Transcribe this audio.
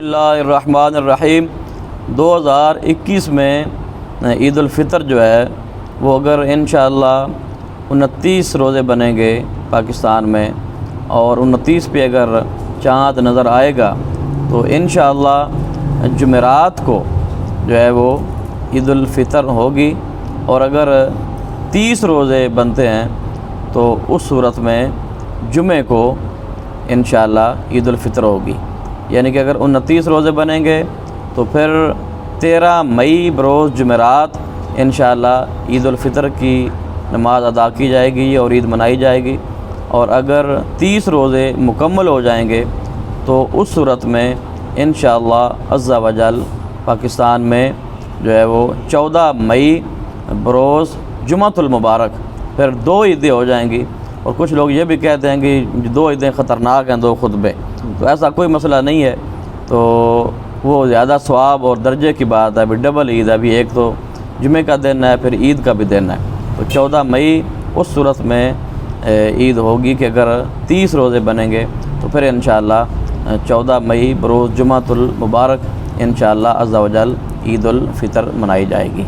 بسم اللہ الرحمن الرحیم 2021 میں عید الفطر جو ہے وہ اگر انشاءاللہ 29 روزے بنیں گے پاکستان میں اور 29 پہ اگر چاند نظر آئے گا تو انشاءاللہ جمعرات کو جو ہے وہ عید الفطر ہوگی، اور اگر 30 روزے بنتے ہیں تو اس صورت میں جمعے کو انشاءاللہ عید الفطر ہوگی۔ یعنی کہ اگر 29 روزے بنیں گے تو پھر 13 مئی بروز جمعرات انشاءاللہ عید الفطر کی نماز ادا کی جائے گی اور عید منائی جائے گی، اور اگر 30 روزے مکمل ہو جائیں گے تو اس صورت میں انشاءاللہ عز و جل پاکستان میں جو ہے وہ 14 مئی بروز جمعۃ المبارک پھر 2 عیدیں ہو جائیں گی۔ اور کچھ لوگ یہ بھی کہتے ہیں کہ 2 عیدیں خطرناک ہیں 2 خطبے، تو ایسا کوئی مسئلہ نہیں ہے، تو وہ زیادہ ثواب اور درجے کی بات ہے۔ ابھی ڈبل عید ہے، ابھی ایک تو جمعے کا دن ہے، پھر عید کا بھی دن ہے، تو 14 مئی اس صورت میں عید ہوگی کہ اگر 30 روزے بنیں گے تو پھر انشاءاللہ 14 مئی بروز جمعۃ المبارک انشاءاللہ عز و جل عید الفطر منائی جائے گی۔